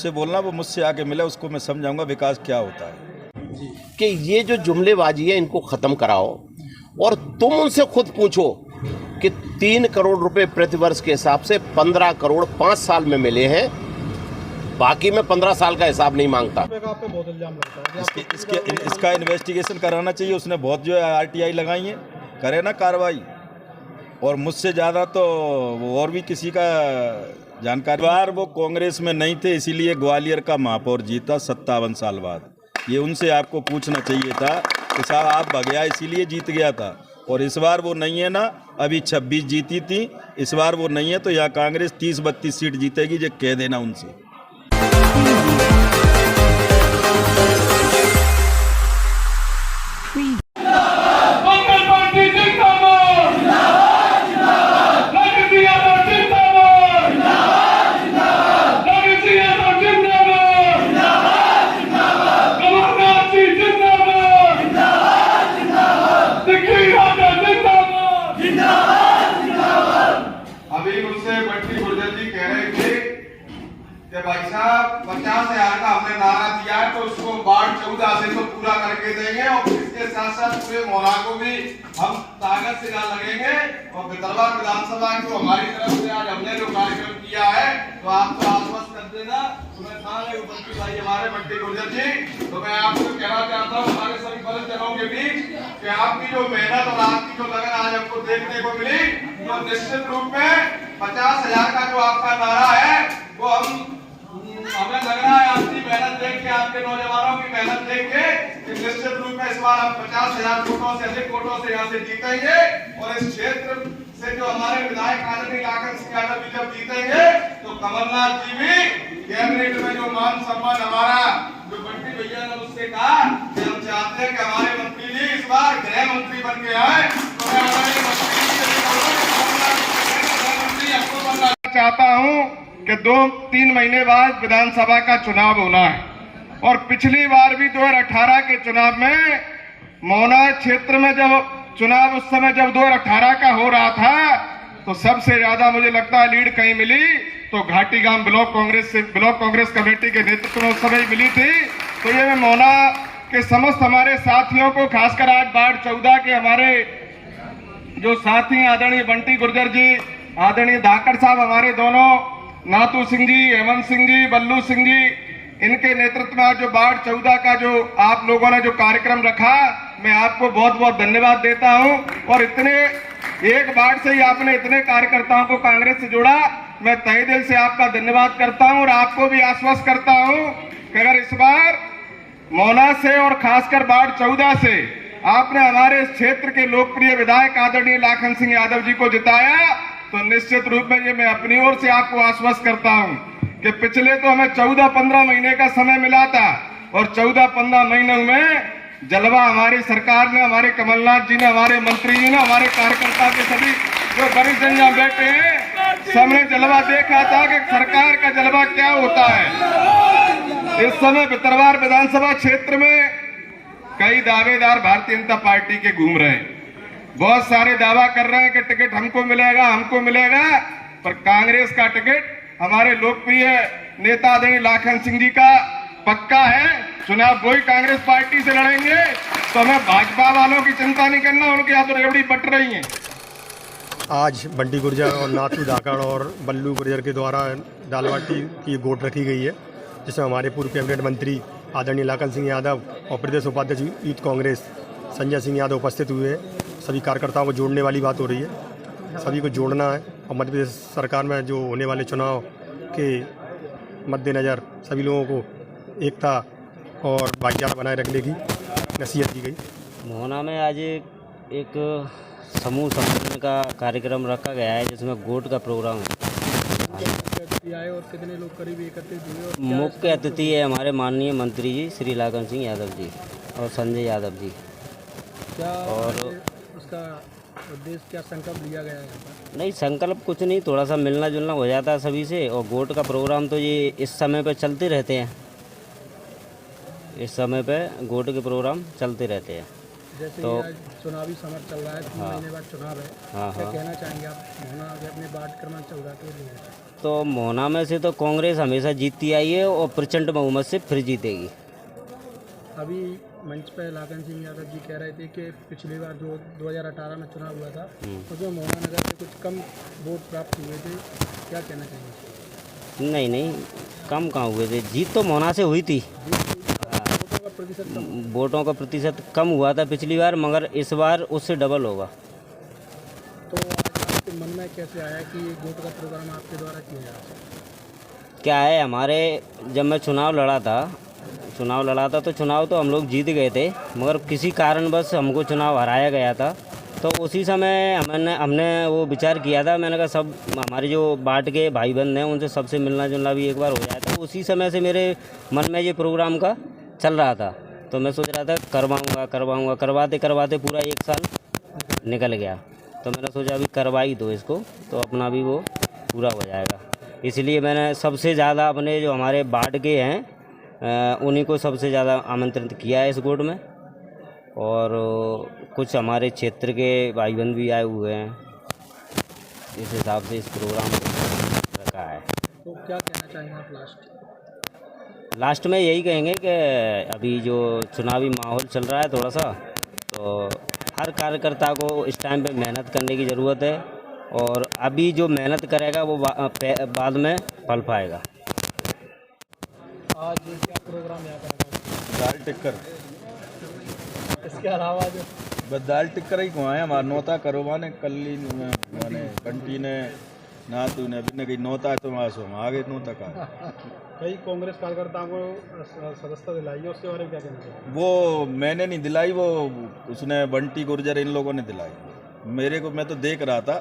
उससे बोलना, वो मुझसे आके मिले, उसको मैं समझाऊंगा विकास क्या होता है। कि ये जो जुमलेबाजी है इनको खत्म कराओ और तुम उनसे खुद पूछो कि 3 करोड़ रुपए प्रतिवर्ष के हिसाब से 15 करोड़ 5 साल में मिले हैं, बाकी मैं 15 साल का हिसाब नहीं मांगता। इसका इन्वेस्टिगेशन कराना चाहिए, उसने बहुत जो है RTI लगाई है, करे ना कार्रवाई। और मुझसे ज़्यादा तो वो और भी किसी का जानकारी। बार वो कांग्रेस में नहीं थे, इसीलिए ग्वालियर का महापौर जीता 57 साल बाद। ये उनसे आपको पूछना चाहिए था कि साहब आप भगया इसीलिए जीत गया था। और इस बार वो नहीं है ना, अभी 26 जीती थी, इस बार वो नहीं है, तो यहाँ कांग्रेस 30-32 सीट जीतेगी, जो कह देना उनसे। अभी मुझसे बंटी गुर्जर जी कह रहे थे कि भाई साहब 50,000 का हमने नारा दिया है तो उसको वार्ड 14 से तो पूरा करके देंगे, और इसके साथ साथ पूरे मोहल्ला को भी हम ताकत से ना लगेंगे। और भितरवार विधानसभा की हमारी तरफ से आज हमने जो कार्यक्रम किया है तो आप तो आश्वस्त कर देना। तुम्हें बंटी भाई हमारे बंटी गुर्जर जी, तो मैं आपको कहना चाहता हूँ हमारे सभी बलजनों के बीच कि आपकी जो मेहनत और आपकी जो लगन आज हमको देखने को मिली, तो निश्चित रूप में 50,000 का जो आपका नारा है वो हमें लग रहा है आपकी मेहनत देख के, आपके नौजवानों की मेहनत देख के, कि निश्चित रूप में इस बार हम 50,000 वोटों से अधिक वोटों से यहाँ से जीतेंगे। और इस क्षेत्र से जो हमारे विधायक आदरणीय लाखन सिंह यादव जी जब जीतेंगे तो कमलनाथ जी भी कैबिनेट में जो मान सम्मान हमारा जो बंटी भैया ने मुझसे कहा कि हम चाहते हैं कि हमारे मंत्री जी इस बार गृह मंत्री बन के आए, तो मैं हमारे मंत्री आपको बनना चाहता हूँ कि 2-3 महीने बाद विधानसभा का चुनाव होना है। और पिछली बार भी 2018 के चुनाव में मोहना क्षेत्र में जब चुनाव उस समय जब 2018 का हो रहा था तो सबसे ज्यादा मुझे लगता है लीड कहीं मिली तो घाटीगांव ब्लॉक कांग्रेस कमेटी के नेतृत्व में उस समय मिली थी। तो ये मैं मोहना के समस्त हमारे साथियों को, खासकर आज वार्ड 14 के हमारे जो साथी आदरणीय बंटी गुर्जर जी, आदरणीय धाकड़ साहब, हमारे दोनों नाथू सिंह जी, हेमंत सिंह जी, बल्लू सिंह जी, इनके नेतृत्व में जो वार्ड 14 का जो आप लोगों ने जो कार्यक्रम रखा, मैं आपको बहुत बहुत धन्यवाद देता हूं। और इतने एक वार्ड से ही आपने इतने कार्यकर्ताओं को कांग्रेस से जोड़ा, मैं तहे दिल से आपका धन्यवाद करता हूं। और आपको भी आश्वस्त करता हूं कि अगर इस बार मोहना से और खासकर वार्ड 14 से आपने हमारे इस क्षेत्र के लोकप्रिय विधायक आदरणीय लाखन सिंह यादव जी को जिताया तो निश्चित रूप में ये मैं अपनी ओर से आपको आश्वस्त करता हूं कि पिछले तो हमें 14-15 महीने का समय मिला था और 14-15 महीनों में जलवा हमारी सरकार ने, हमारे कमलनाथ जी ने, हमारे मंत्री जी ने, हमारे कार्यकर्ता के सभी जो वरिष्ठ जन यहाँ बैठे हैं, सबने जलवा देखा था कि सरकार का जलवा क्या होता है। इस समय भितरवार विधानसभा क्षेत्र में कई दावेदार भारतीय जनता पार्टी के घूम रहे हैं, बहुत सारे दावा कर रहे हैं कि टिकट हमको मिलेगा, पर कांग्रेस का टिकट हमारे लोकप्रिय नेता आदरणीय लाखन सिंह जी का पक्का है। चुनाव वही कांग्रेस पार्टी से लड़ेंगे, तो हमें भाजपा वालों की चिंता नहीं करना, उनके यहाँ तो रेवड़ी बट रही है। आज बंटी गुर्जर और नाथू धाकड़ और बल्लू गुर्जर के द्वारा दालबाटी की गोट रखी गई है, जिसमें हमारे पूर्व कैबिनेट मंत्री आदरणीय लाखन सिंह यादव और प्रदेश उपाध्यक्ष यूथ कांग्रेस संजय सिंह यादव उपस्थित हुए हैं। सभी कार्यकर्ताओं को जोड़ने वाली बात हो रही है, सभी को जोड़ना है और मध्य प्रदेश सरकार में जो होने वाले चुनाव के मद्देनज़र सभी लोगों को एकता और भाईचारा बनाए रखने की नसीहत की गई। मोहना में आज एक समूह सम्मेलन का कार्यक्रम रखा गया है, जिसमें गोट का प्रोग्राम है। और कितने लोग करीब एकत्रित हुए? मुख्य अतिथि है हमारे माननीय मंत्री जी श्री लाखन सिंह यादव जी और संजय यादव जी। क्या और उसका उद्देश्य, क्या संकल्प लिया गया है? नहीं, संकल्प कुछ नहीं, थोड़ा सा मिलना जुलना हो जाता है सभी से। और गोट का प्रोग्राम तो ये इस समय पे चलते रहते हैं, इस समय पे गोट के प्रोग्राम चलते रहते हैं। जैसे तो ये आज चुनावी समर चल रहा है, 3 महीने बाद चुनाव है, हाँ क्या हाँ। कहना चाहेंगे आप? मोहना अभी अपने वार्ड क्रमांक 14 के लिए है। तो मोहना में से तो कांग्रेस हमेशा जीतती आई है और प्रचंड बहुमत से फिर जीतेगी। अभी मंच पर लाखन सिंह यादव जी कह रहे थे कि पिछली बार जो 2018 में चुनाव हुआ था उसमें मोहना नगर से कुछ कम वोट प्राप्त हुए थे, क्या कहना चाहेंगे? नहीं नहीं, कम कहाँ हुए थे, जीत तो मोहना से हुई थी। वोटों का प्रतिशत कम। वोटों का प्रतिशत कम हुआ था पिछली बार, मगर इस बार उससे डबल होगा। तो आज आपके मन में कैसे आया कि ये वोट का प्रोग्राम आपके द्वारा किया जा रहा है? क्या है, हमारे जब मैं चुनाव लड़ा था तो चुनाव तो हम लोग जीत गए थे, मगर किसी कारणवश हमको चुनाव हराया गया था। तो उसी समय हमने वो विचार किया था, मैंने कहा सब हमारे जो बाट के भाई बंद हैं उनसे सबसे मिलना जुलना भी एक बार हो जाए। तो उसी समय से मेरे मन में ये प्रोग्राम का चल रहा था, तो मैं सोच रहा था करवाऊँगा, करवाते पूरा 1 साल निकल गया। तो मैंने सोचा अभी करवा ही दो इसको, तो अपना भी वो पूरा हो जाएगा। इसलिए मैंने सबसे ज़्यादा अपने जो हमारे बाट के हैं उन्हीं को सबसे ज़्यादा आमंत्रित किया है इस गोट में, और कुछ हमारे क्षेत्र के भाई बंद भी आए हुए हैं। इस हिसाब से इस प्रोग्राम को रखा है। तो क्या कहना चाहेंगे आप लास्ट में यही कहेंगे कि अभी जो चुनावी माहौल चल रहा है थोड़ा सा, तो हर कार्यकर्ता को इस टाइम पे मेहनत करने की ज़रूरत है, और अभी जो मेहनत करेगा वो बाद में फल पाएगा। आज क्या प्रोग्राम यहाँ पर? दाल टिक्कर इसके अलावा जो बस दाल टिक्कर ही कुआं है हमारा नौता करो माने कल्ली माने कंटी ने ना तूने बिना कहीं नौता है तो मासो आगे नौता का कई कांग्रेस कार्यकर्ताओं को सदस्यता दिलाई है, उसके बारे में क्या कहना चाहिए? वो मैंने नहीं दिलाई, वो उसने बंटी गुर्जर इन लोगों ने दिलाई मेरे को। मैं तो देख रहा था,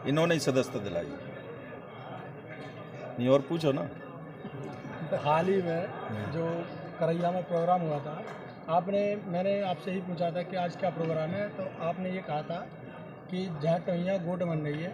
इन्होंने ही सदस्यता दिलाई। नहीं और पूछो ना। हाल ही में जो करैया में प्रोग्राम हुआ था, मैंने आपसे ही पूछा था कि आज क्या प्रोग्राम है, तो आपने ये कहा था कि जहाँ टोइया गोट बन रही है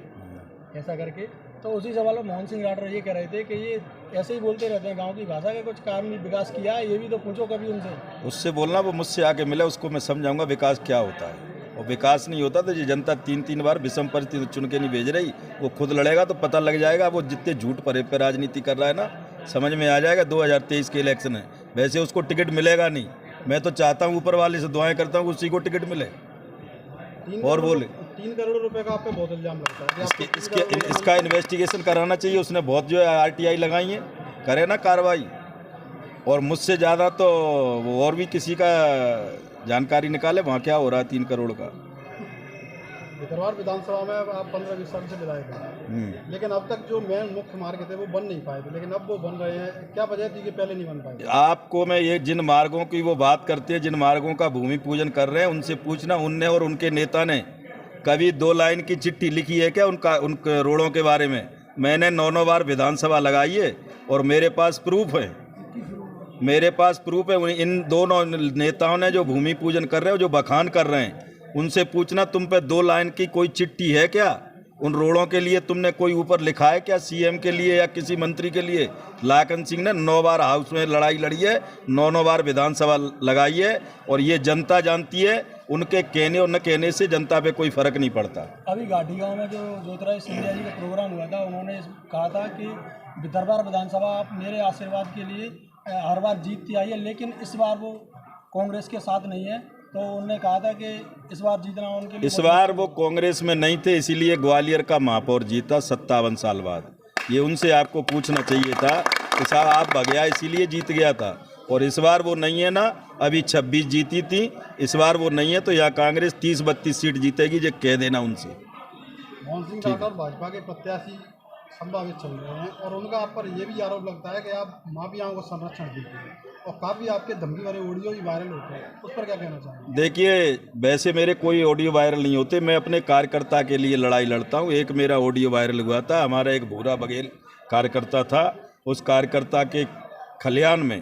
ऐसा करके। तो उसी सवाल में मोहन सिंह राठौर ये कह रहे थे कि ये ऐसे ही बोलते रहते हैं, गांव की भाषा का कुछ काम नहीं विकास किया, ये भी तो पूछो कभी उनसे। उससे बोलना, वो मुझसे आके मिले, उसको मैं समझाऊंगा विकास क्या होता है। और विकास नहीं होता तो ये जनता 3-3 बार विषम परिस्थिति चुन के नहीं भेज रही, वो खुद लड़ेगा तो पता लग जाएगा। वो जितने झूठ परे पे राजनीति कर रहा है ना, समझ में आ जाएगा। 2023 के इलेक्शन है, वैसे उसको टिकट मिलेगा नहीं। मैं तो चाहता हूँ, ऊपर वाले से दुआएं करता हूँ उसी को टिकट मिले। और बोले 3 करोड़ रुपए का आप पे बहुत इल्जाम लगता है। इसका इन्वेस्टिगेशन कराना चाहिए। उसने बहुत जो है RTI लगाई है, करे ना कार्रवाई। और मुझसे ज़्यादा तो वो और भी किसी का जानकारी निकाले वहाँ क्या हो रहा है 3 करोड़ का। भितरवार विधानसभा में आप 15-20 साल से विधायक हैं, लेकिन अब तक जो मेन मुख्य मार्ग थे वो बन नहीं पाए थे, लेकिन अब वो बन रहे हैं। क्या वजह थी कि पहले नहीं बन पाए? आपको मैं ये जिन मार्गों की वो बात करते हैं, जिन मार्गों का भूमि पूजन कर रहे हैं, उनसे पूछना, उनने और उनके नेता ने कभी 2 लाइन की चिट्ठी लिखी है क्या उन रोडों के बारे में? मैंने 9 बार विधानसभा लगाई है और मेरे पास प्रूफ है। इन दोनों नेताओं ने जो भूमि पूजन कर रहे हैं, जो बखान कर रहे हैं, उनसे पूछना तुम पे 2 लाइन की कोई चिट्ठी है क्या? उन रोडों के लिए तुमने कोई ऊपर लिखा है क्या, CM के लिए या किसी मंत्री के लिए? लाखन सिंह ने 9 बार हाउस में लड़ाई लड़ी है, 9 बार विधानसभा लगाई है, और ये जनता जानती है। उनके कहने और न कहने से जनता पे कोई फर्क नहीं पड़ता। अभी घाटी गांव में जो ज्योतिराज सिंधिया जी का प्रोग्राम हुआ था, उन्होंने कहा था कि भितरवार विधानसभा आप मेरे आशीर्वाद के लिए हर बार जीतती आई है, लेकिन इस बार वो कांग्रेस के साथ नहीं है। तो उन्होंने कहा था कि इस बार जीतना उनके लिए। इस बार वो कांग्रेस में नहीं थे, इसीलिए ग्वालियर का महापौर जीता 57 साल बाद। ये उनसे आपको पूछना चाहिए था कि साहब आप भगया इसीलिए जीत गया था। और इस बार वो नहीं है ना, अभी 26 जीती थी, इस बार वो नहीं है, तो यहाँ कांग्रेस 30-32 सीट जीतेगी, जो कह देना उनसे। मोहन सिंह राठौर भाजपा के प्रत्याशी संभावित चल रहे हैं, और उनका आप पर यह भी आरोप लगता है कि आप माफियाओं को संरक्षण देते हैं, और काफ़ी आपके धमकी भरे ऑडियो भी वायरल होते हैं, उस पर क्या कहना चाहेंगे? देखिए, वैसे मेरे कोई ऑडियो वायरल नहीं होते, मैं अपने कार्यकर्ता के लिए लड़ाई लड़ता हूँ। एक मेरा ऑडियो वायरल हुआ था, हमारा एक भूरा बघेल कार्यकर्ता था, उस कार्यकर्ता के खलियान में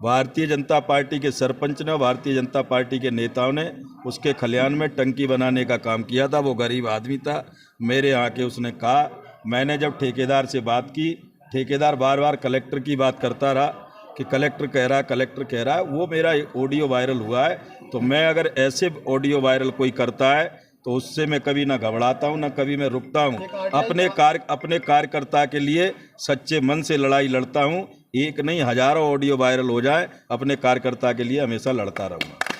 भारतीय जनता पार्टी के सरपंच ने और भारतीय जनता पार्टी के नेताओं ने उसके खलियान में टंकी बनाने का काम किया था। वो गरीब आदमी था, मेरे यहाँ के उसने कहा। मैंने जब ठेकेदार से बात की, ठेकेदार बार बार कलेक्टर की बात करता रहा, कि कलेक्टर कह रहा है, वो मेरा ऑडियो वायरल हुआ है। तो मैं अगर ऐसे ऑडियो वायरल कोई करता है तो उससे मैं कभी ना घबराता हूँ, ना कभी मैं रुकता हूँ। अपने कार्यकर्ता के लिए सच्चे मन से लड़ाई लड़ता हूँ। एक नहीं, हजारों ऑडियो वायरल हो जाए, अपने कार्यकर्ता के लिए हमेशा लड़ता रहूँगा।